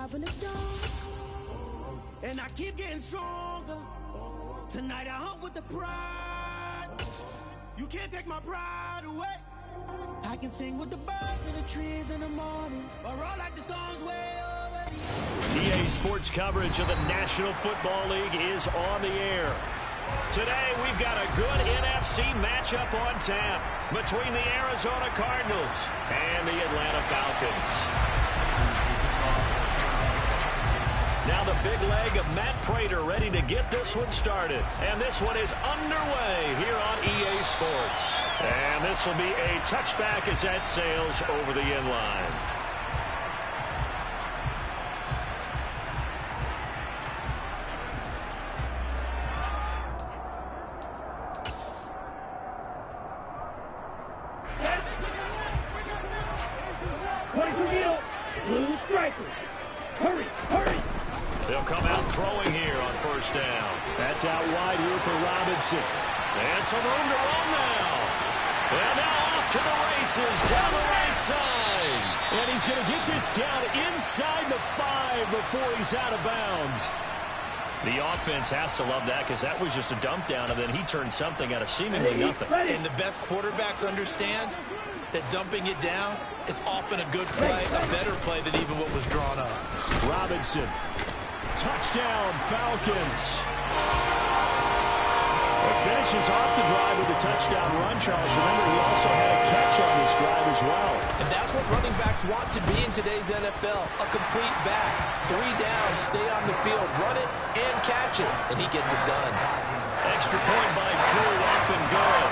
survival of dawn. And I keep getting stronger. Tonight I hunt with the pride. You can't take my pride away. I can sing with the birds and the trees in the morning, or roll like the storms way over the EA Sports coverage of the National Football League is on the air. Today, we've got a good NFC matchup on tap between the Arizona Cardinals and the Atlanta Falcons. Now the big leg of Matt Prater ready to get this one started. And this one is underway here on EA Sports. And this will be a touchback as that sails over the end line. Blue striker. Hurry, hurry. They'll come out throwing here on first down. That's out wide here for Robinson. And some room to run now. And now off to the races down the right side. And he's going to get this down inside the 5 before he's out of bounds. The offense has to love that because that was just a dump down, and then he turned something out of seemingly nothing. And the best quarterbacks understand that dumping it down is often a good play, a better play than even what was drawn up. Robinson. Touchdown, Falcons. Finishes off the drive with a touchdown run, Charles. Remember, he also had a catch on this drive as well. And that's what running backs want to be in today's NFL, a complete back. 3 down, stay on the field, run it, and catch it. And he gets it done. Extra point by Crew, up and good.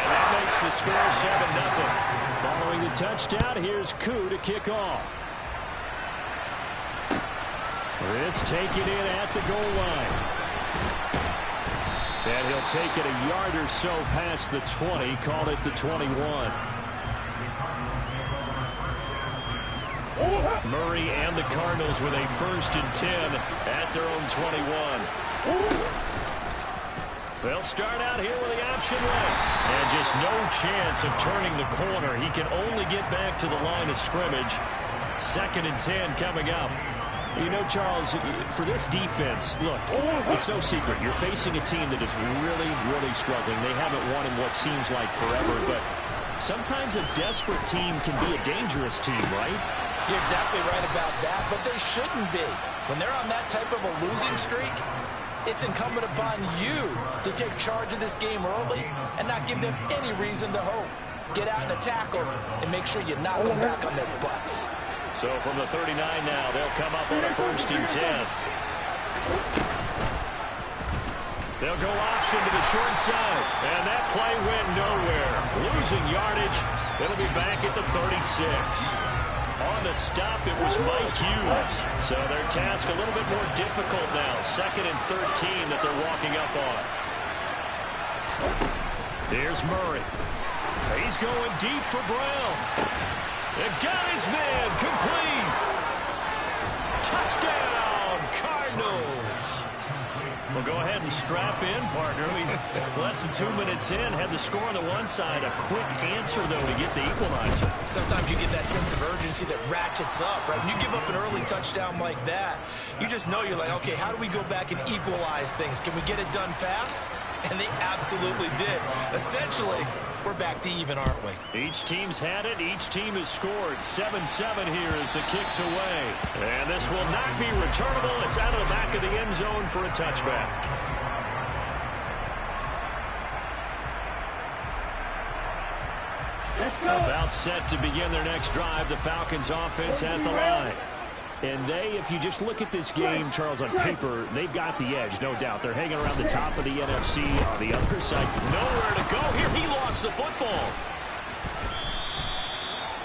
And that makes the score 7-0. Following the touchdown, here's Koo to kick off. This taken in at the goal line. And he'll take it a yard or so past the 20, call it the 21. Murray and the Cardinals with a 1st and 10 at their own 21. They'll start out here with the option left. And just no chance of turning the corner. He can only get back to the line of scrimmage. 2nd and 10 coming up. You know, Charles, for this defense, look, it's no secret. You're facing a team that is really, really struggling. They haven't won in what seems like forever, but sometimes a desperate team can be a dangerous team, right? You're exactly right about that, but they shouldn't be. When they're on that type of a losing streak, it's incumbent upon you to take charge of this game early and not give them any reason to hope. Get out in a tackle and make sure you knock them back on their butts. So from the 39 now, they'll come up on a 1st and 10. They'll go option to the short side. And that play went nowhere. Losing yardage. It'll be back at the 36. On the stop, it was Mike Hughes. So their task a little bit more difficult now. 2nd and 13 that they're walking up on. Here's Murray. He's going deep for Brown. And got his man complete. Touchdown, Cardinals. Well, go ahead and strap in, partner. We less than 2 minutes in, had the score on the one side. A quick answer, though, to get the equalizer. Sometimes you get that sense of urgency that ratchets up, right? When you give up an early touchdown like that, you just know you're like, okay, how do we go back and equalize things? Can we get it done fast? And they absolutely did. Essentially, we're back to even, aren't we? Each team's had it. Each team has scored. 7-7 here as the kick's away. And this will not be returnable. It's out of the back of the end zone for a touchback. About set to begin their next drive. The Falcons offense at the line. And they, if you just look at this game, Charles, on paper, they've got the edge, no doubt. They're hanging around the top of the NFC on the other side. Nowhere to go here. He lost the football.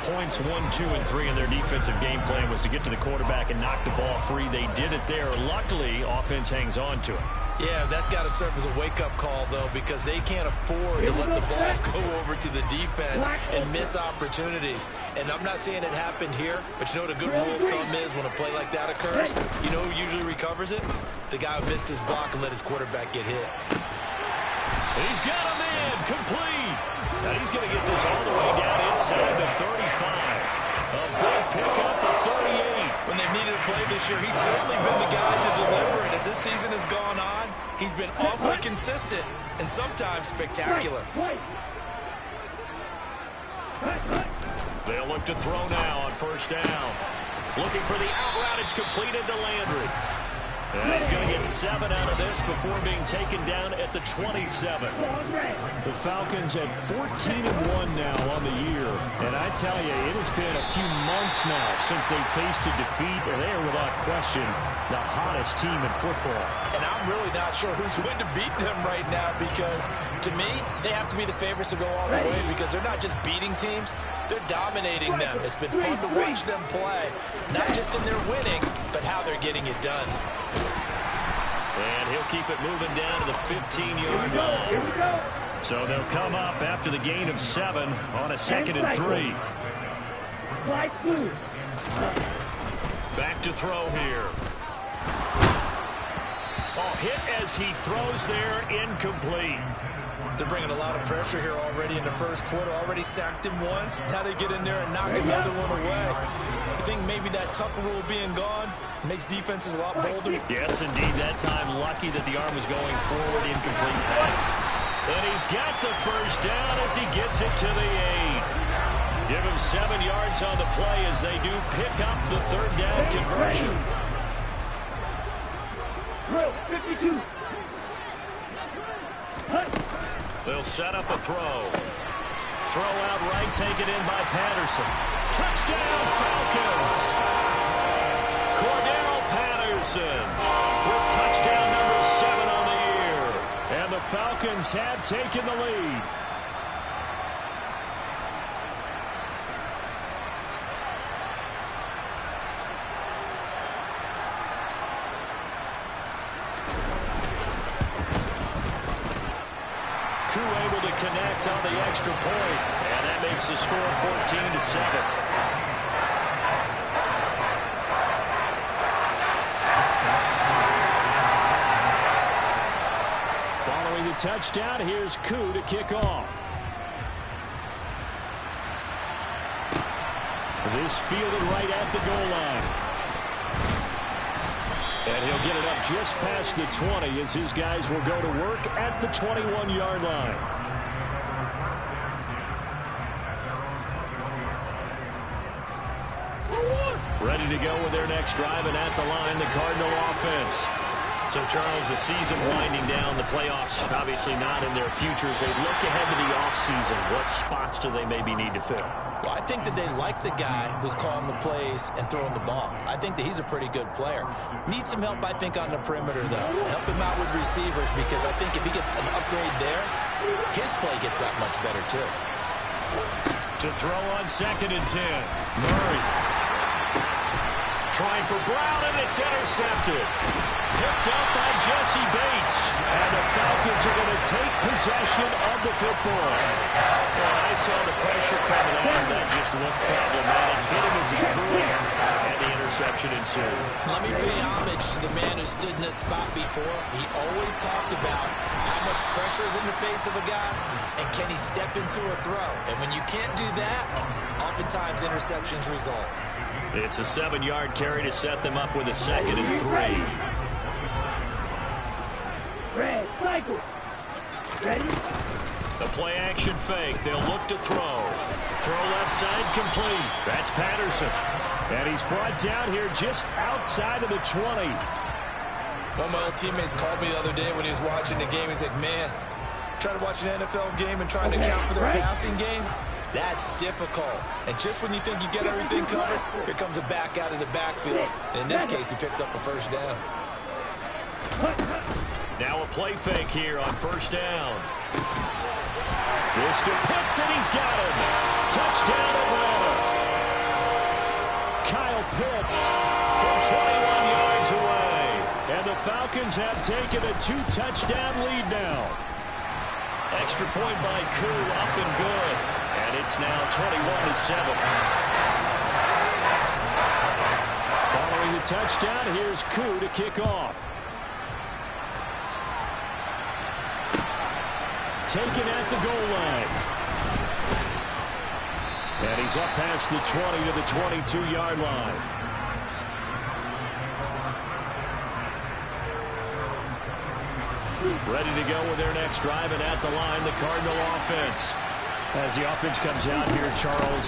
Points 1, 2, and 3 in their defensive game plan was to get to the quarterback and knock the ball free. They did it there. Luckily, offense hangs on to it. Yeah, that's got to serve as a wake-up call, though, because they can't afford to let the ball go over to the defense and miss opportunities. And I'm not saying it happened here, but you know what a good rule of thumb is when a play like that occurs? You know who usually recovers it? The guy who missed his block and let his quarterback get hit. He's got a man complete. Now he's going to get this all the way down inside the 35. A big pickup of 38. when they've needed a play this year. He's certainly been the guy to deliver, and as this season has gone on, he's been awfully consistent and sometimes spectacular. They'll look to throw now on first down. Looking for the out route. It's completed to Landry. And he's going to get 7 out of this before being taken down at the 27. The Falcons at 14-1 now on the year. And I tell you, it has been a few months now since they've tasted defeat. And they are without question the hottest team in football. And I'm really not sure who's going to beat them right now because, to me, they have to be the favorites to go all the way because they're not just beating teams, they're dominating them. It's been fun to watch them play, not just in their winning, but how they're getting it done. And he'll keep it moving down to the 15-yard line. So they'll come up after the gain of 7 on a 2nd and 3. Back to throw here. Oh, hit as he throws there, incomplete. They're bringing a lot of pressure here already in the first quarter. Already sacked him once. Now they get in there and knock another one away. I think maybe that Tucker rule being gone makes defenses a lot bolder. Yes, indeed. That time lucky that the arm was going forward. Incomplete pass. And he's got the first down as he gets it to the 8. Give him 7 yards on the play as they do pick up the 3rd down conversion. 52. They'll set up a throw. Throw out right, taken in by Patterson. Touchdown, Falcons! Cordell Patterson with touchdown number 7 on the year. And the Falcons have taken the lead. Able to connect on the extra point, and that makes the score 14-7. Following the touchdown, here's Koo to kick off. This fielded right at the goal line. And he'll get it up just past the 20 as his guys will go to work at the 21-yard line. Ready to go with their next drive, and at the line, the Cardinal offense. So, Charles, the season winding down, the playoffs obviously not in their futures. They look ahead to the offseason. What spots do they maybe need to fill? Well, I think that they like the guy who's calling the plays and throwing the ball. I think that he's a pretty good player. Needs some help, I think, on the perimeter, though. Help him out with receivers because I think if he gets an upgrade there, his play gets that much better, too. To throw on 2nd and 10. Murray. Trying for Brown, and it's intercepted. Picked up by Jesse Bates. And the Falcons are going to take possession of the football. Well, I saw the pressure coming on. That just looked problematic. Hit him as he threw it, and the interception ensued. Let me pay homage to the man who stood in this spot before. He always talked about how much pressure is in the face of a guy, and can he step into a throw. And when you can't do that, oftentimes interceptions result. It's a 7-yard carry to set them up with a 2nd and 3. Red, cycle. Ready? The play action fake. They'll look to throw. Throw left side complete. That's Patterson. And he's brought down here just outside of the 20. One of my old teammates called me the other day when he was watching the game. He's like, man, trying to watch an NFL game and trying to count for their passing game? That's difficult. And just when you think you get everything covered, here comes a back out of the backfield. And in this case, he picks up a first down. Now a play fake here on first down. Mr. Pitts, and he's got him. Touchdown, Atlanta. Kyle Pitts from 21 yards away. And the Falcons have taken a 2-touchdown lead now. Extra point by Koo, up and good. And it's now 21-7. Following the touchdown, here's Koo to kick off. Taken at the goal line. And he's up past the 20 to the 22-yard line. Ready to go with their next drive, and at the line, the Cardinal offense. As the offense comes out here, Charles,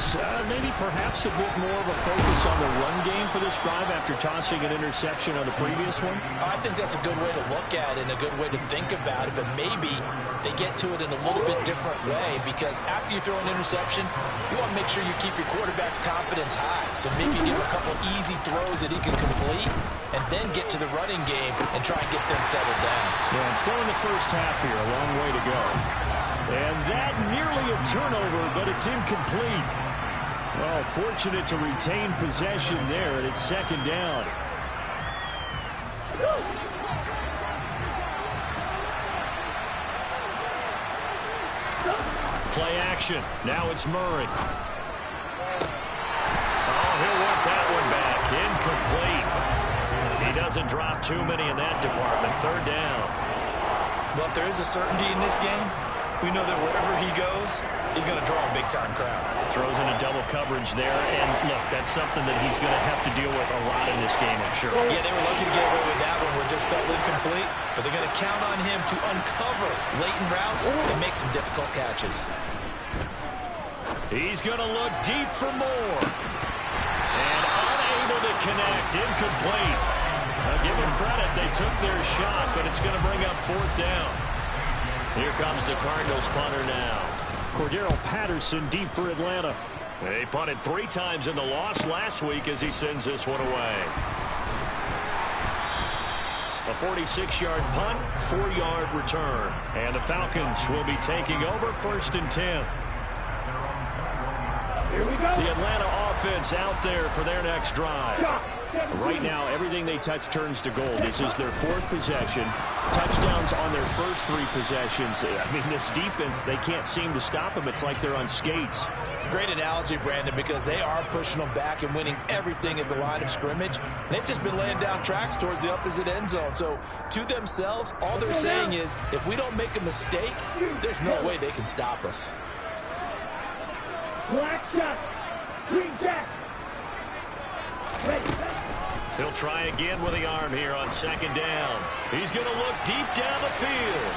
maybe perhaps a bit more of a focus on the run game for this drive after tossing an interception on the previous one? I think that's a good way to look at it and a good way to think about it, but maybe they get to it in a little bit different way, because after you throw an interception, you want to make sure you keep your quarterback's confidence high. So maybe give him a couple easy throws that he can complete and then get to the running game and try and get them settled down. Yeah, and still in the first half here, a long way to go. And that nearly a turnover, but it's incomplete. Well, fortunate to retain possession there, and it's second down. Play action. Now it's Murray. Oh, he'll work that one back. Incomplete. He doesn't drop too many in that department. Third down. Well, if there is a certainty in this game, we know that wherever he goes, he's going to draw a big-time crowd. Throws into double coverage there, and look, that's something that he's going to have to deal with a lot in this game, I'm sure. Yeah, they were lucky to get away with that one where it just felt incomplete, but they're going to count on him to uncover latent routes and make some difficult catches. He's going to look deep for more. And unable to connect, incomplete. Now, give them credit, they took their shot, but it's going to bring up fourth down. Here comes the Cardinals punter now. Cordero Patterson deep for Atlanta. They punted 3 times in the loss last week as he sends this one away. A 46-yard punt, 4-yard return. And the Falcons will be taking over, 1st and 10. Here we go. The Atlanta offense out there for their next drive. Right now, everything they touch turns to gold. This is their 4th possession. Touchdowns on their first 3 possessions. I mean, this defense, they can't seem to stop them. It's like they're on skates. Great analogy, Brandon, because they are pushing them back and winning everything at the line of scrimmage. They've just been laying down tracks towards the opposite end zone. So, to themselves, all they're saying is, if we don't make a mistake, there's no way they can stop us. Black shot. Green jack. He'll try again with the arm here on 2nd down. He's going to look deep down the field.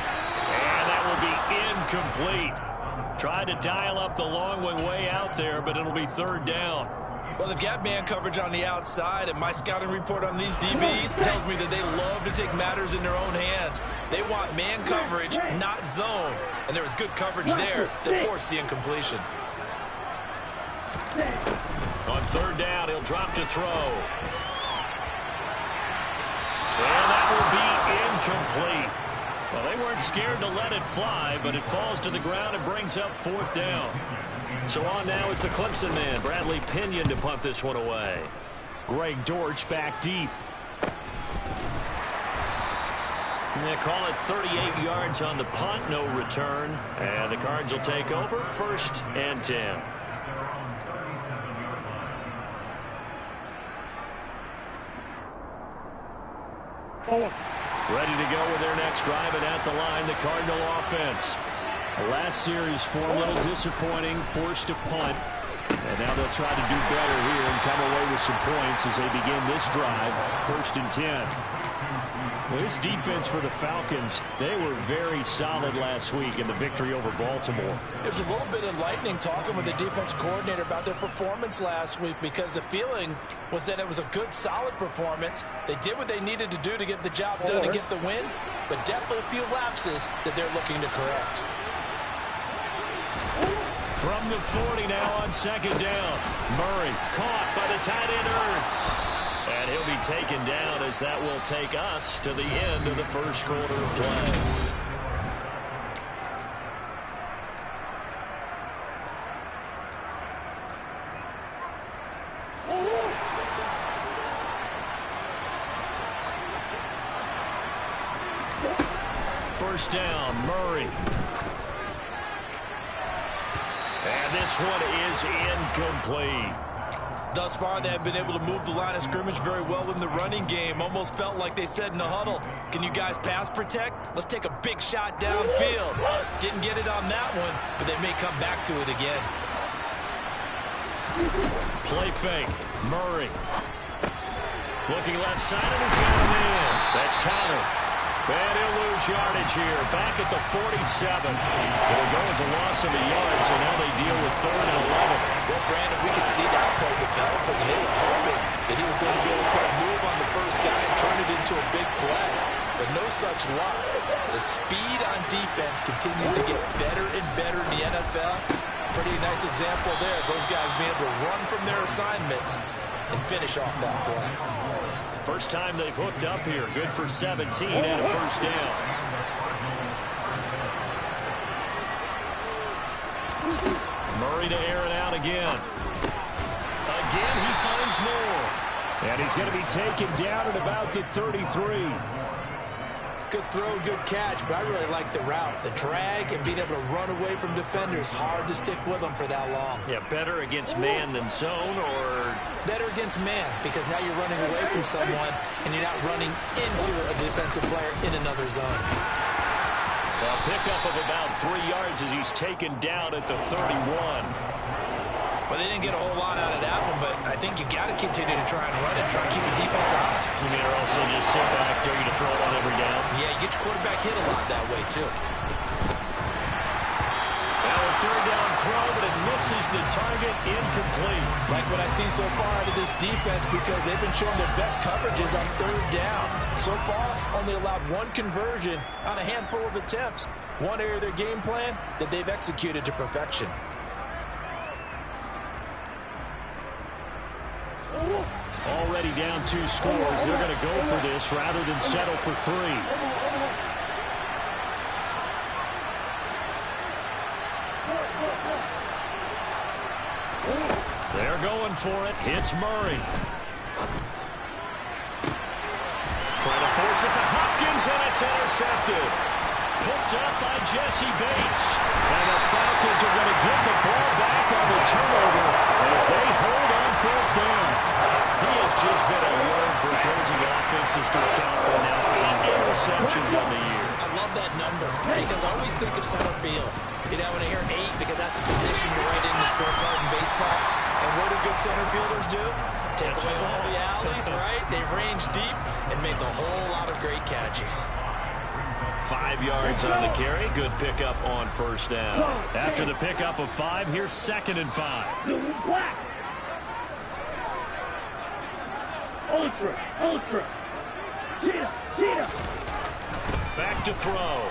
And that will be incomplete. Tried to dial up the long one way out there, but it'll be 3rd down. Well, they've got man coverage on the outside, and my scouting report on these DBs tells me that they love to take matters in their own hands. They want man coverage, not zone. And there was good coverage there that forced the incompletion. On 3rd down, he'll drop to throw. And that will be incomplete. Well, they weren't scared to let it fly, but it falls to the ground and brings up 4th down. So on now is the Clemson man, Bradley Pinion, to punt this one away. Greg Dortch back deep. And they call it 38 yards on the punt, no return. And the Cards will take over, 1st and 10. Ready to go with their next drive, and at the line, the Cardinal offense. The last series form a little disappointing, forced to punt. And now they'll try to do better here and come away with some points as they begin this drive, 1st and 10. Well, this defense for the Falcons, they were very solid last week in the victory over Baltimore. There's a little bit enlightening talking with the defense coordinator about their performance last week, because the feeling was that it was a good, solid performance. They did what they needed to do to get the job done and get the win, but definitely a few lapses that they're looking to correct. From the 40 now on 2nd down. Murray caught by the tight end Ertz. And he'll be taken down as that will take us to the end of the 1st quarter of play. First down, Murray. And this one is incomplete. Thus far, they have been able to move the line of scrimmage very well in the running game. Almost felt like they said in the huddle, can you guys pass protect? Let's take a big shot downfield. Didn't get it on that one, but they may come back to it again. Play fake. Murray. Looking left side, and he's got him in. That's Connor. And he'll lose yardage here, back at the 47. It'll go as a loss of a yard, so now they deal with 3rd and 11. Well, Brandon, we could see that play developing, and they were hoping that he was going to be able to put a move on the first guy and turn it into a big play. But no such luck. The speed on defense continues to get better and better in the NFL. Pretty nice example there. Those guys being able to run from their assignments and finish off that play. First time they've hooked up here. Good for 17 and a first down. Murray to air it out again. Again, he finds more. And he's going to be taken down at about the 33. Good throw, good catch, but I really like the route. The drag and being able to run away from defenders. Hard to stick with them for that long. Yeah, better against man than zone, or better against man, because now you're running away from someone and you're not running into a defensive player in another zone. A pickup of about 3 yards as he's taken down at the 31. Well, they didn't get a whole lot out of that one, but I think you got to continue to try and run and try and keep the defense honest. You mean, or also just sit back, dare you to throw it on every down? Yeah, you get your quarterback hit a lot that way, too. Now a 3rd down throw, but it misses the target, incomplete. Like what I've seen so far out of this defense, because they've been showing their best coverages on 3rd down. So far, only allowed 1 conversion on a handful of attempts. One area of their game plan that they've executed to perfection. Already down 2 scores. They're going to go for this rather than settle for 3. They're going for it. Hits Murray. Trying to force it to Hopkins, and it's intercepted. Picked up by Jesse Bates. And the Falcons are going to get the ball back on the turnover as they hold on 4th down. He has just been a load for opposing offenses to account for now 8 interceptions on the year. I love that number because I always think of center field. You know, when I hear 8, because that's the position you write in the scorecard in baseball. And what do good center fielders do? Take away all the alleys, right? They range deep and make a whole lot of great catches. 5 yards on the carry. Good pickup on 1st down. After the pickup of 5, here's 2nd and 5. Ultra. Cheetah. Back to throw.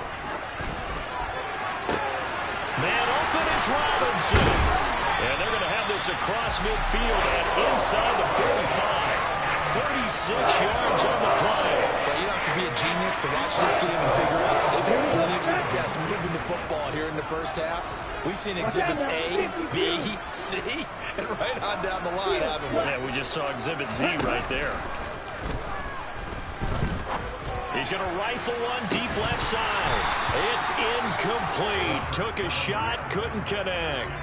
Man open is Robinson. And they're going to have this across midfield and inside the 45. 36 yards on the play. Well, you don't have to be a genius to watch this game and figure out they've had plenty of success moving the football here in the first half. We've seen exhibits A, B, C, and right on down the line, haven't we? Yeah, we just saw exhibit Z right there. He's going to rifle one deep left side. It's incomplete. Took a shot, couldn't connect.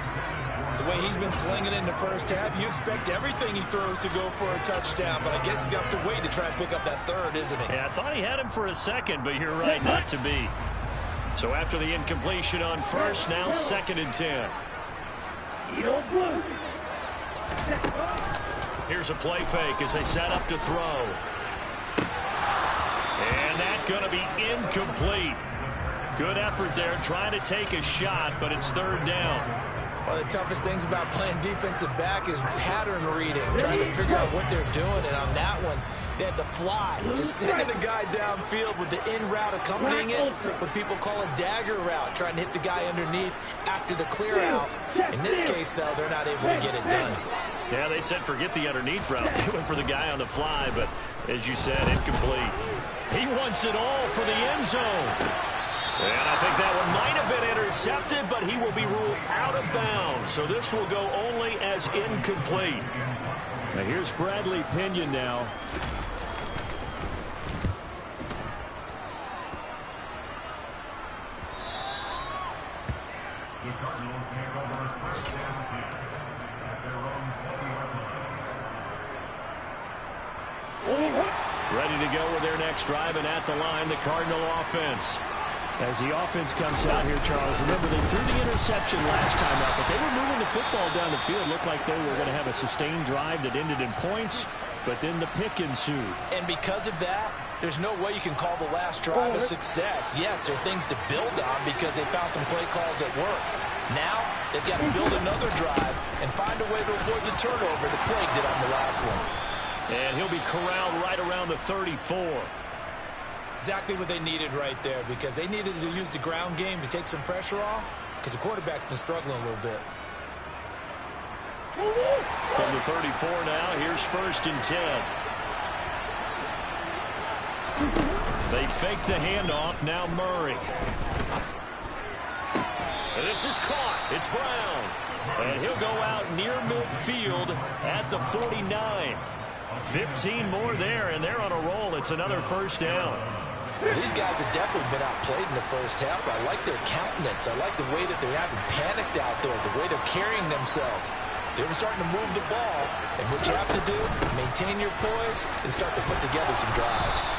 The way he's been slinging in the first half, you expect everything he throws to go for a touchdown, but I guess he's got to wait to try and pick up that 3rd, isn't he? Yeah, I thought he had him for a second, but you're right, not to be. So after the incompletion on 1st, now 2nd and 10. Here's a play fake as they set up to throw. And that's going to be incomplete. Good effort there, trying to take a shot, but it's 3rd down. One of the toughest things about playing defensive back is pattern reading, trying to figure out what they're doing. And on that one, they had to fly, just sending a guy downfield with the in route accompanying it, what people call a dagger route, trying to hit the guy underneath after the clear out. In this case, though, they're not able to get it done. Yeah, they said forget the underneath route. They went for the guy on the fly, but as you said, incomplete. He wants it all for the end zone. And I think that one might have been intercepted, but he will be ruled out of bounds. So this will go only as incomplete. Now here's Bradley Pinion now. Ready to go with their next drive, and at the line, the Cardinal offense. As the offense comes out here, Charles, remember they threw the interception last time out, but they were moving the football down the field. Looked like they were going to have a sustained drive that ended in points, but then the pick ensued. And because of that, there's no way you can call the last drive a success. Yes, there are things to build on because they found some play calls that work. Now, they've got to build another drive and find a way to avoid the turnover that plagued it on the last one. And he'll be corralled right around the 34. Exactly what they needed right there, because they needed to use the ground game to take some pressure off, because the quarterback's been struggling a little bit. From the 34 now, here's 1st and 10. They fake the handoff, now Murray. This is caught. It's Brown. And he'll go out near midfield at the 49. 15 more there, and they're on a roll. It's another 1st down. These guys have definitely been outplayed in the first half. I like their countenance. I like the way that they haven't panicked out there, the way they're carrying themselves. They're starting to move the ball, and what you have to do, maintain your poise and start to put together some drives.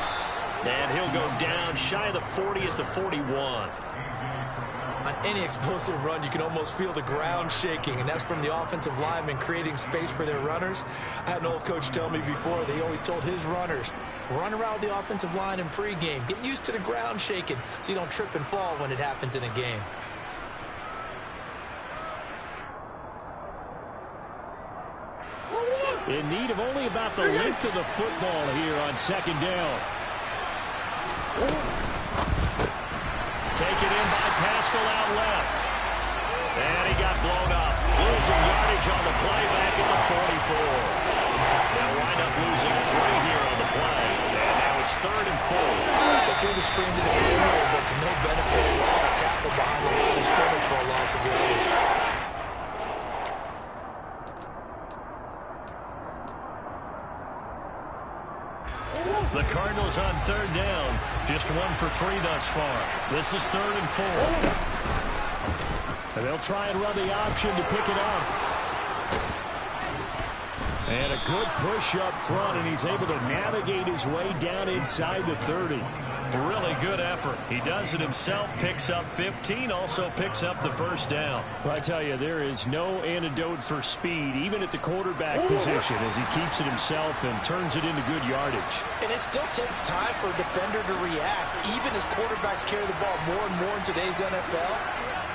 And he'll go down shy of the 40 at the 41. On any explosive run, you can almost feel the ground shaking, and that's from the offensive linemen creating space for their runners. I had an old coach tell me before, they always told his runners, run around the offensive line in pregame. Get used to the ground shaking so you don't trip and fall when it happens in a game. In need of only about the length of the football here on 2nd down. Taken in by Pascal out left. And he got blown up. Losing yardage on the play back at the 44. They'll wind up losing 3 here on the play. And now it's 3rd and 4. They threw the screen to the perimeter, but to no benefit at all. A tackle behind the line of scrimmage for a loss of yardage. The Cardinals on 3rd down. Just 1 for 3 thus far. This is 3rd and 4. And they'll try and run the option to pick it up. And a good push up front, and he's able to navigate his way down inside the 30. Really good effort. He does it himself, picks up 15, also picks up the 1st down. Well, I tell you, there is no antidote for speed, even at the quarterback position, as he keeps it himself and turns it into good yardage. And it still takes time for a defender to react. Even as quarterbacks carry the ball more and more in today's NFL,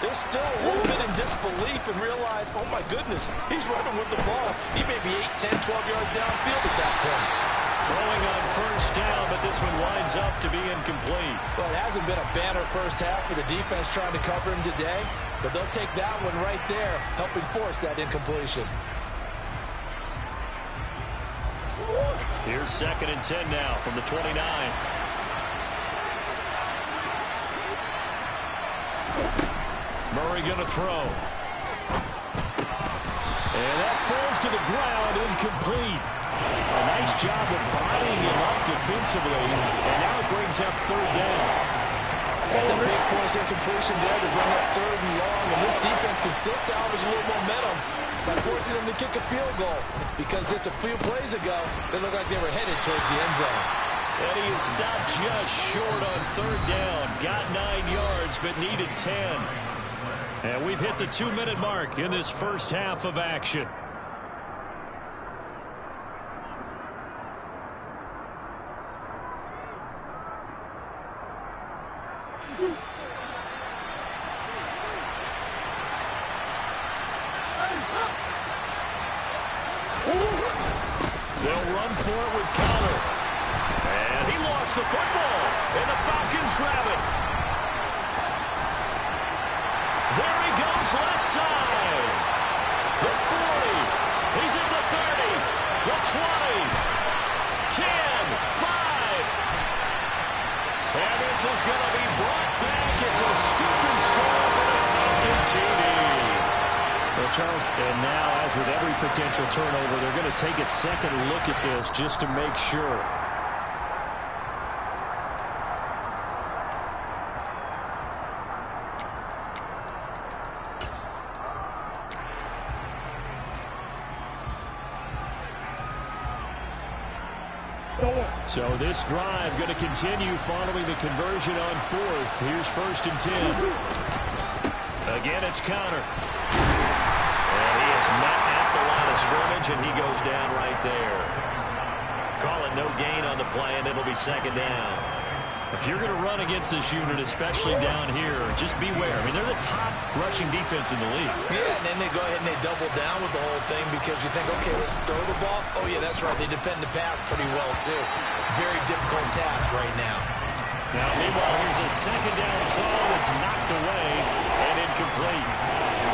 they're still a little bit in disbelief and realize, oh my goodness, he's running with the ball. He may be 8, 10, 12 yards downfield at that point. Throwing on 1st down, but this one winds up to be incomplete. Well, it hasn't been a banner first half for the defense trying to cover him today, but they'll take that one right there, helping force that incompletion. Here's 2nd and 10 now from the 29. Murray going to throw. And that falls to the ground, incomplete. A nice job of bodying him up defensively, and now it brings up 3rd down. That's a big force incompletion there to bring up 3rd and long, and this defense can still salvage a little momentum by forcing them to kick a field goal, because just a few plays ago, they looked like they were headed towards the end zone. And he is stopped just short on 3rd down. Got 9 yards, but needed 10. And we've hit the 2-minute mark in this first half of action. They'll run for it with Connor. And he lost the football. And the Falcons grab it. There he goes, left side. The 40. He's at the 30. The 20. 10. 5. And this is going to be brought back. It's a scoop and score for the Falcon TD. Well, Charles, and now, as with every potential turnover, they're going to take a second look at this just to make sure. So this drive going to continue following the conversion on 4th. Here's 1st and 10. Again, it's Connor. And he is met at the line of scrimmage, and he goes down right there. Call it no gain on the play, and it'll be second down. If you're going to run against this unit, especially down here, just beware. I mean, they're the top rushing defense in the league. Yeah, and then they go ahead and they double down with the whole thing because you think, okay, let's throw the ball. Oh, yeah, that's right. They defend the pass pretty well, too. Very difficult task right now. Now, meanwhile, here's a second down throw that's knocked away and incomplete.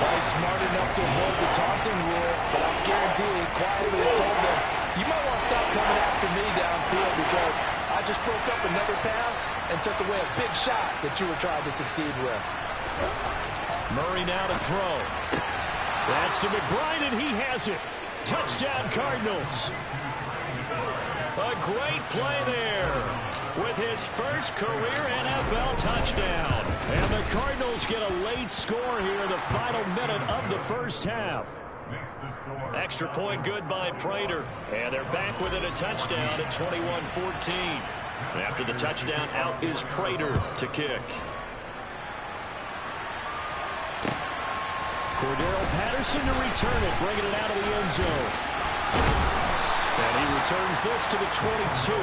Well, he's smart enough to avoid the taunting rule, but I guarantee he quietly has told them, you might want to stop coming after me downfield because I just broke up another pass and took away a big shot that you were trying to succeed with. Murray now to throw. That's to McBride, and he has it. Touchdown, Cardinals. A great play there with his first career NFL touchdown. And the Cardinals get a late score here in the final minute of the first half. Extra point good by Prater. And they're back within a touchdown at 21-14. After the touchdown, out is Prater to kick. Cordero Patterson to return it, bringing it out of the end zone. And he returns this to the 22.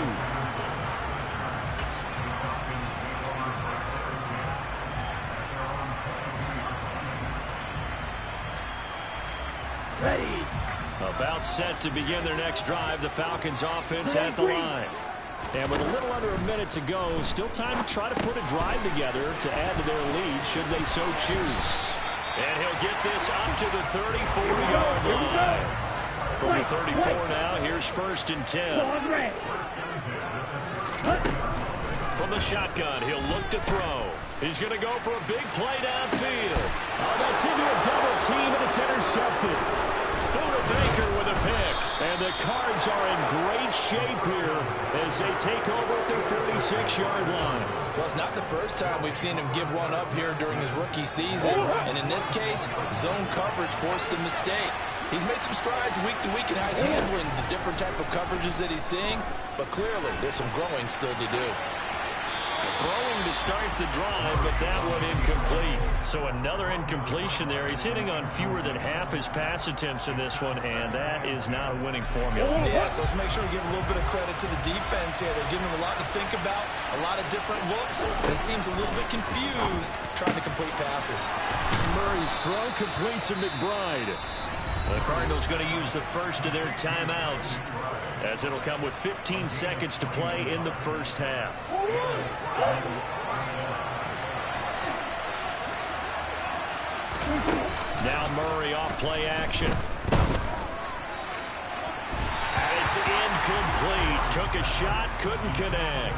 Ready. About set to begin their next drive. The Falcons offense at the line. And with a little under a minute to go, still time to try to put a drive together to add to their lead should they so choose. And he'll get this up to the 34-yard line. From the 34 now, here's 1st and 10. From the shotgun, he'll look to throw. He's going to go for a big play downfield. Oh, that's into a double team, and it's intercepted. Buda Baker with a pick. And the Cards are in great shape here as they take over at their 46-yard line. Well, it's not the first time we've seen him give one up here during his rookie season. And in this case, zone coverage forced the mistake. He's made some strides week to week in how he's handling the different type of coverages that he's seeing. But clearly, there's some growing still to do. Throwing to start the drive, but that one incomplete. So another incompletion there. He's hitting on fewer than half his pass attempts in this one, and that is not a winning formula. Yeah, so let's make sure we give a little bit of credit to the defense here. They're giving him a lot to think about, a lot of different looks, and he seems a little bit confused trying to complete passes. Murray's throw complete to McBride. The Cardinals going to use the first of their timeouts, as it'll come with 15 seconds to play in the first half. Now Murray off play action. And it's incomplete. Took a shot, couldn't connect.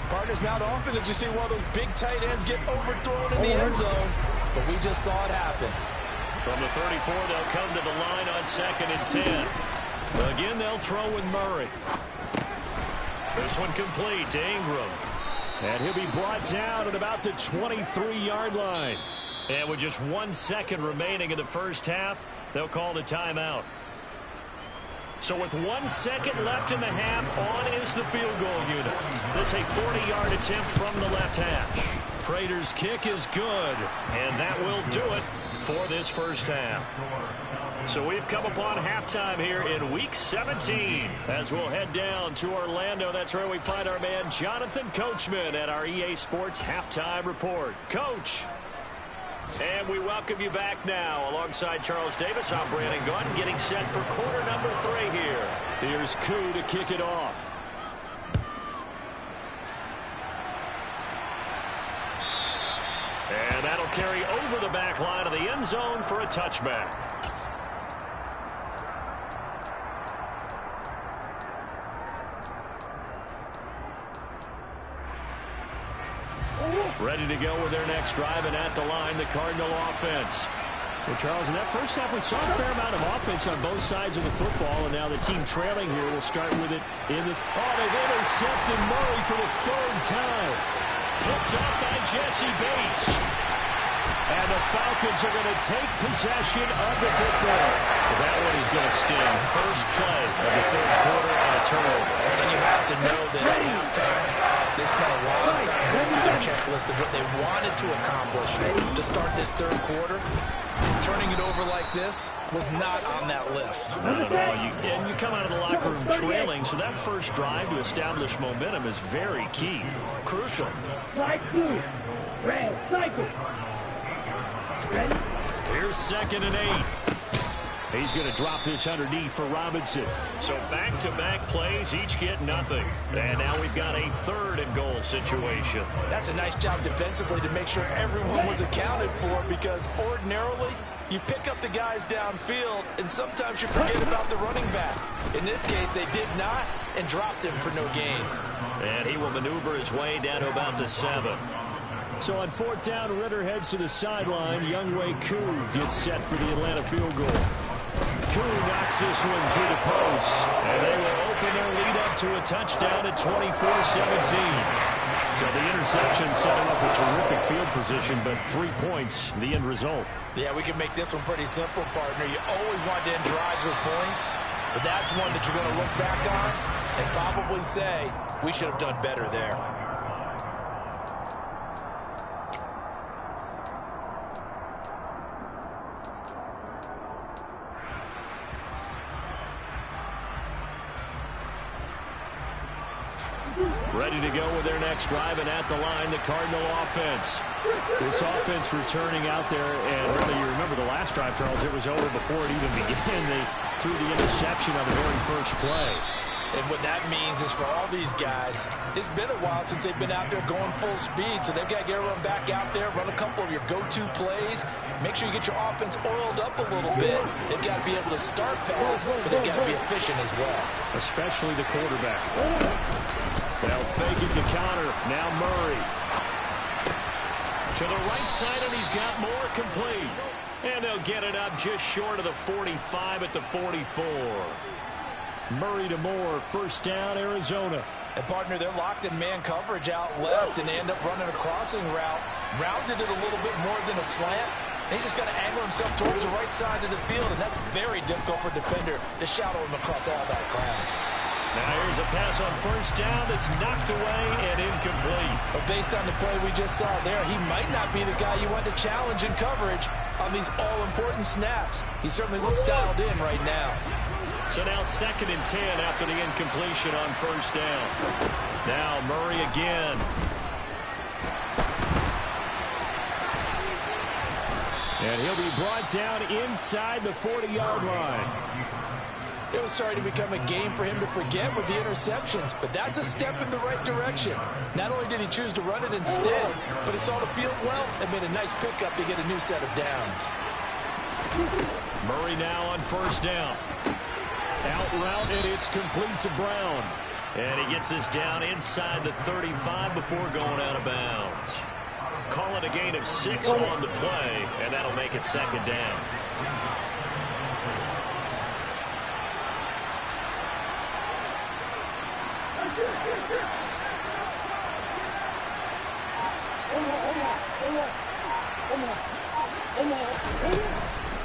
Partners now to offense. Did you see one of those big tight ends get overthrown in the end zone? But we just saw it happen. From the 34, they'll come to the line on 2nd and 10. Again, they'll throw with Murray. This one complete to Ingram. And he'll be brought down at about the 23-yard line. And with just 1 second remaining in the first half, they'll call the timeout. So with 1 second left in the half, on is the field goal unit. This a 40-yard attempt from the left hash. Prater's kick is good, and that will do it for this first half. So we've come upon halftime here in Week 17 as we'll head down to Orlando. That's where we find our man Jonathan Coachman at our EA Sports Halftime Report. Coach, and we welcome you back now. Alongside Charles Davis, I'm Brandon Gunn, getting set for quarter number 3 here. Here's Koo to kick it off. And that'll carry over the back line of the end zone for a touchback. Ready to go with their next drive, and at the line, the Cardinal offense. Well, Charles, in that first half, we saw a fair amount of offense on both sides of the football, and now the team trailing here will start with it in the... Oh, they've intercepted Murray for the 3rd time. Picked up by Jesse Bates. And the Falcons are going to take possession of the football. That one is going to sting. First play of the 3rd quarter and a turnover. And you have to know that at halftime, they spent a long time going through their checklist of what they wanted to accomplish to start this 3rd quarter. Turning it over turnover like this was not on that list. Not at all. And you come out of the locker room trailing, so that first drive to establish momentum is very key. Crucial. Cycle. Red. Cycle. Ready? Here's 2nd and 8. He's going to drop this underneath for Robinson. So back-to-back plays, each get nothing. And now we've got a 3rd and goal situation. That's a nice job defensively to make sure everyone was accounted for, because ordinarily you pick up the guys downfield and sometimes you forget about the running back. In this case, they did not and dropped him for no gain. And he will maneuver his way down to about the 7. So on 4th down, Ritter heads to the sideline. Younghoe Koo gets set for the Atlanta field goal. Koo knocks this one through the post. And they will open their lead up to a touchdown at 24-17. So the interception set him up a terrific field position, but 3 points, the end result. Yeah, we can make this one pretty simple, partner. You always want to end drives with points, but that's one that you're going to look back on and probably say, we should have done better there. Ready to go with their next drive, and at the line, the Cardinal offense. This offense returning out there, and really, you remember the last drive, Charles, it was over before it even began. They threw the interception on the very first play. And what that means is for all these guys, it's been a while since they've been out there going full speed, so they've got to get everyone back out there, run a couple of your go-to plays, make sure you get your offense oiled up a little bit. They've got to be able to start fast, but they've got to be efficient as well. Especially the quarterback. They'll fake it to counter. Now Murray. To the right side, and he's got more complete. And they'll get it up just short of the 45 at the 44. Murray to Moore, 1st down, Arizona. And, partner, they're locked in man coverage out left, and they end up running a crossing route. Rounded it a little bit more than a slant. And he's just got to angle himself towards the right side of the field, and that's very difficult for a defender to shadow him across all that ground. Now here's a pass on 1st down that's knocked away and incomplete. But based on the play we just saw there, he might not be the guy you want to challenge in coverage on these all-important snaps. He certainly looks dialed in right now. So now 2nd and 10 after the incompletion on 1st down. Now Murray again. And he'll be brought down inside the 40-yard line. It was starting to become a game for him to forget with the interceptions, but that's a step in the right direction. Not only did he choose to run it instead, but he saw the field well and made a nice pickup to get a new set of downs. Murray now on 1st down. Out route, and it's complete to Brown. And he gets this down inside the 35 before going out of bounds. Call it a gain of 6 on the play, and that'll make it 2nd down.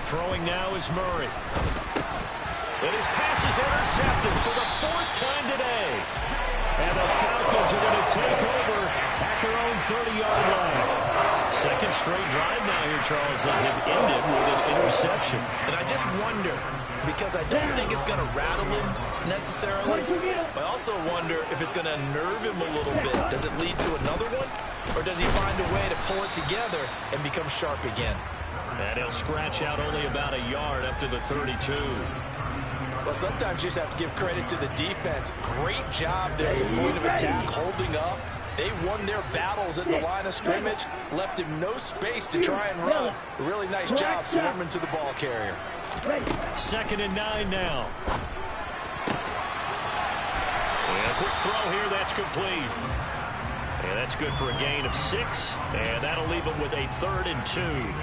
Throwing now is Murray. And his pass is intercepted for the 4th time today. And the Falcons are going to take over at their own 30-yard line. 2nd straight drive now here, Charles, that have ended with an interception. And I just wonder, because I don't think it's going to rattle him necessarily, but I also wonder if it's going to nerve him a little bit. Does it lead to another one? Or does he find a way to pull it together and become sharp again? And he'll scratch out only about a yard up to the 32. Well, sometimes you just have to give credit to the defense. Great job there at the point of attack, holding up. They won their battles at the line of scrimmage, left him no space to try and run. A really nice job swarming to the ball carrier. 2nd and 9 now. And a quick throw here, that's complete. And that's good for a gain of 6, and that'll leave him with a 3rd and 2.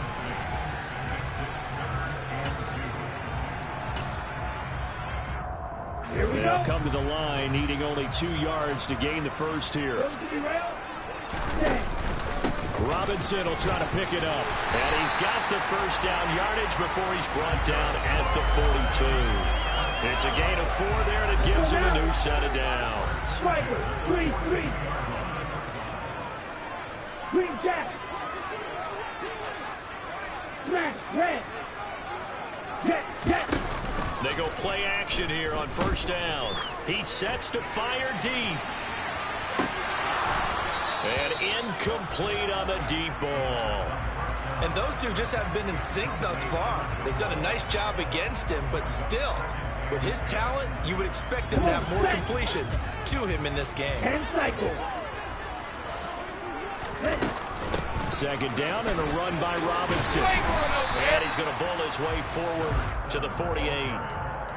They'll come to the line, needing only 2 yards to gain the first here. Robinson will try to pick it up. And he's got the 1st down yardage before he's brought down at the 42. It's a gain of 4 there, and it gives him a new set of downs. Green jack. Smash, red. They go play action here on first down. He sets to fire deep. And incomplete on the deep ball. And those two just haven't been in sync thus far. They've done a nice job against him, but still, with his talent, you would expect them to have more completions to him in this game. Second down and a run by Robinson. And he's going to bull his way forward to the 48.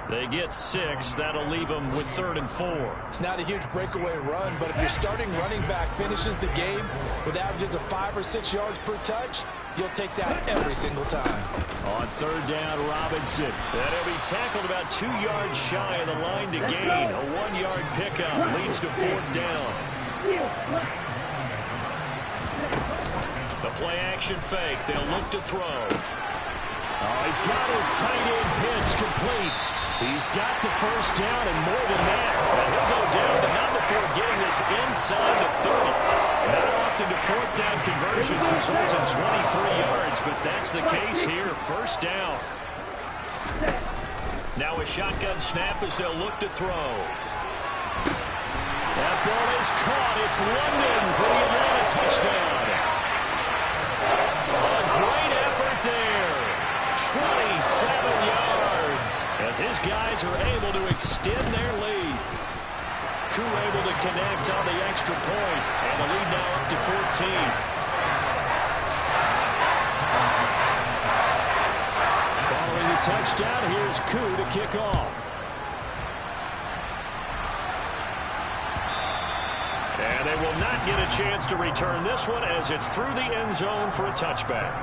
They get 6. That'll leave them with 3rd and 4. It's not a huge breakaway run, but if your starting running back finishes the game with averages of 5 or 6 yards per touch, you'll take that every single time. On 3rd down, Robinson. And he'll be tackled about 2 yards shy of the line to gain. A 1-yard pickup leads to 4th down. The play action fake. They'll look to throw. Oh, he's got his tight end pitch complete. He's got the first down and more than that. And he'll go down, but not before getting this inside the 30. Not often do 4th down conversions results in 23 yards, but that's the case here. First down. Now a shotgun snap as they'll look to throw. That ball is caught. It's London for the Atlanta touchdown. A great effort there. 27 yards as his guys are able to extend their lead. Crew able to connect on the extra point, and the lead now up to 14. Following the touchdown, here's Koo to kick off. And they will not get a chance to return this one as it's through the end zone for a touchback.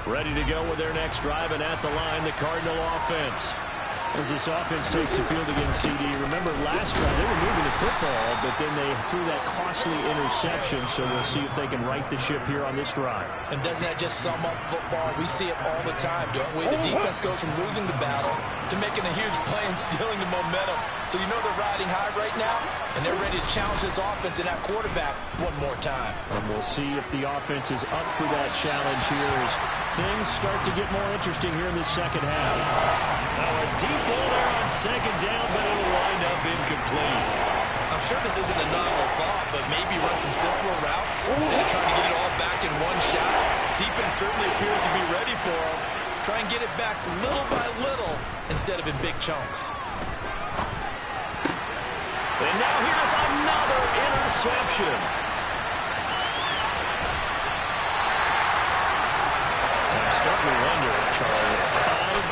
Ready to go with their next drive, and at the line, the Cardinal offense. As this offense takes the field against CD, remember last drive they were moving the football, but then they threw that costly interception, so we'll see if they can right the ship here on this drive. And doesn't that just sum up football? We see it all the time, don't we? The defense goes from losing the battle to making a huge play and stealing the momentum. So you know they're riding high right now, and they're ready to challenge this offense and that quarterback one more time. And we'll see if the offense is up for that challenge here as things start to get more interesting here in the second half. Now a deep ball there on second down, but it'll wind up incomplete. I'm sure this isn't a novel thought, but maybe run some simpler routes instead of trying to get it all back in one shot. Defense certainly appears to be ready for him. Try and get it back little by little instead of in big chunks. And now here's another interception. I'm starting to wonder, Charlie,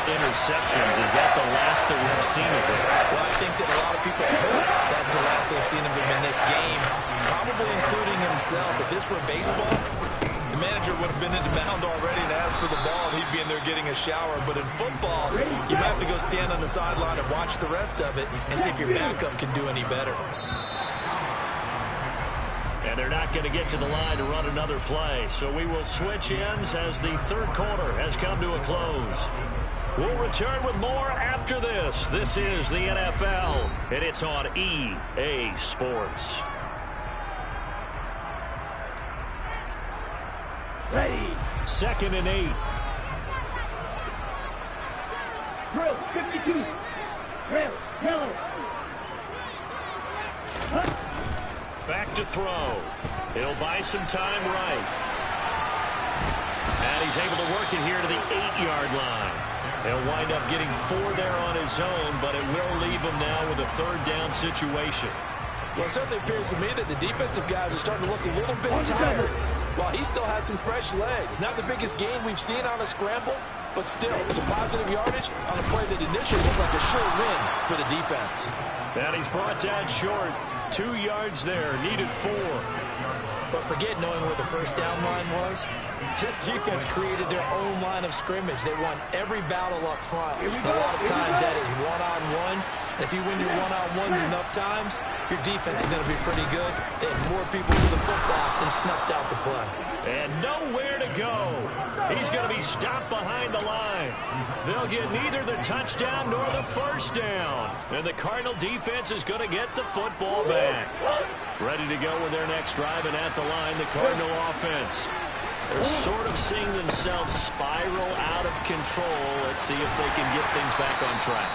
5 interceptions. Is that the last that we've seen of him? Well, I think that a lot of people hope that's the last they've seen of him in this game, probably including himself. If this were baseball, the manager would have been in the mound already and asked for the ball, and he'd be in there getting a shower. But in football, you might have to go stand on the sideline and watch the rest of it and see if your backup can do any better. And they're not going to get to the line to run another play. So we will switch ends as the third quarter has come to a close. We'll return with more after this. This is the NFL, and it's on EA Sports. Ready. 2nd and 8. Drill 52. Drill. Yellow. Back to throw. He'll buy some time right. And he's able to work it here to the 8-yard line. He'll wind up getting 4 there on his own, but it will leave him now with a 3rd down situation. Well, it certainly appears to me that the defensive guys are starting to look a little bit tired, while he still has some fresh legs. Not the biggest gain we've seen on a scramble, but still some positive yardage on a play that initially looked like a sure win for the defense. And he's brought down short. 2 yards there, needed 4. But forget knowing where the first down line was. This defense created their own line of scrimmage. They won every battle up front. A lot of times that is one-on-one, If you win your one-on-ones enough times, your defense is going to be pretty good. They had more people to the football and snuffed out the play. And nowhere to go. He's going to be stopped behind the line. They'll get neither the touchdown nor the first down. And the Cardinal defense is going to get the football back. Ready to go with their next drive, and at the line, the Cardinal offense. They're sort of seeing themselves spiral out of control. Let's see if they can get things back on track.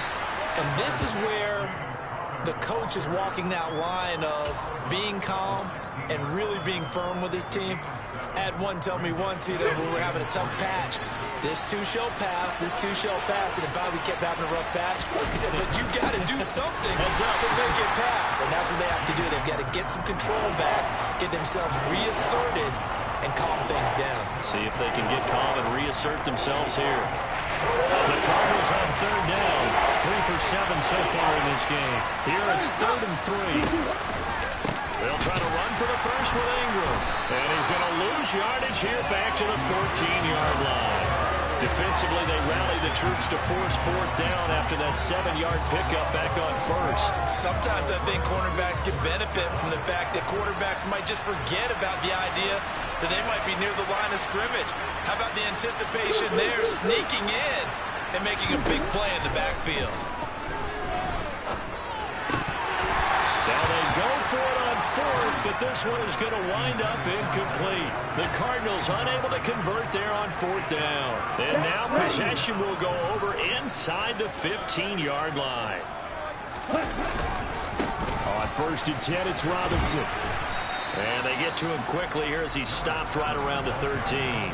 And this is where the coach is walking that line of being calm and really being firm with his team. I had one tell me once either when we were having a tough patch, this too shall pass, this too shall pass, and if I we kept having a rough patch, he said, but you got to do something to make it pass, and that's what they have to do. They've got to get some control back, get themselves reasserted, and calm things down. See if they can get calm and reassert themselves here. The Cardinals on third down. 3 for 7 so far in this game. Here it's 3rd and 3. They'll try to run for the first with Ingram. And he's going to lose yardage here back to the 14-yard line. Defensively, they rally the troops to force 4th down after that 7-yard pickup back on first. Sometimes I think cornerbacks can benefit from the fact that quarterbacks might just forget about the idea that they might be near the line of scrimmage. How about the anticipation there, sneaking in and making a big play in the backfield? Now they go for it on 4th, but this one is going to wind up incomplete. The Cardinals unable to convert there on 4th down. And now possession will go over inside the 15-yard line. On 1st and 10, it's Robinson. And they get to him quickly here as he stopped right around the 13.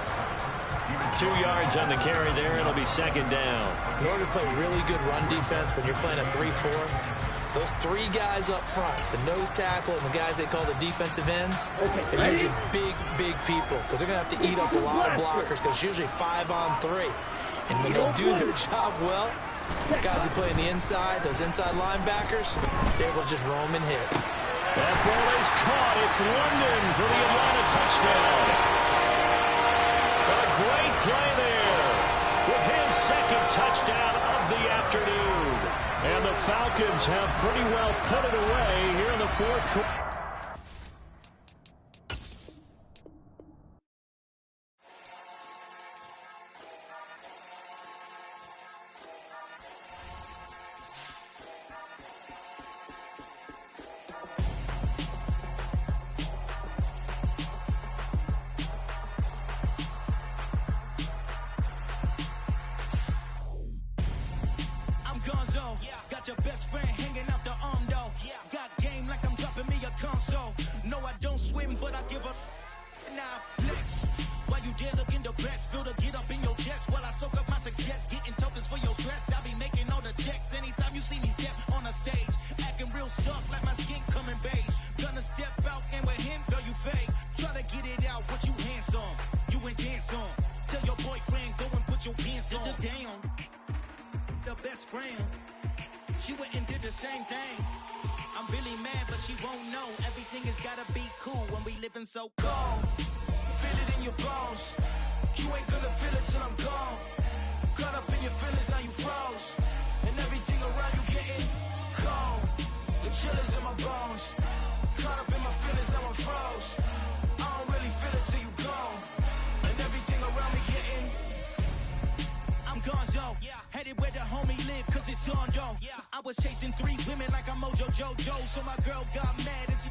2 yards on the carry there, and it'll be 2nd down. In order to play really good run defense when you're playing a 3-4, those 3 guys up front, the nose tackle and the guys they call the defensive ends, they're usually big people because they're going to have to eat up a lot of blockers because it's usually 5 on 3. And when they do their job well, the guys who play on the inside, those inside linebackers, they will just roam and hit. That ball is caught. It's London for the Atlanta touchdown. A great play there with his 2nd touchdown of the afternoon. And the Falcons have pretty well put it away here in the 4th quarter. Got your best friend hanging out the arm though. Got game like I'm dropping me a console. No, I don't swim, but I give up. Now flex. While you there looking the best, feel to get up in your chest while I soak up my success, getting tokens for your stress. I be making all the checks anytime you see me step on a stage, acting real soft like my skin coming beige. Gonna step out and with him, girl, you fake. Try to get it out, what you handsome, you ain't dance on. Tell your boyfriend go and put your pants on. Down, the best friend. She went and did the same thing. I'm really mad, but she won't know. Everything has gotta be cool when we living so cold. Feel it in your bones. You ain't gonna feel it till I'm gone. Caught up in your feelings, now you froze. And everything around you getting cold. The chill is in my bones. Caught up in my feelings, now I'm froze. I don't really feel it till you gone. And everything around me getting I'm gonzo. Headed where the homie live, cause it's on though. I was chasing 3 women like I'm Mojo Jojo, so my girl got mad and she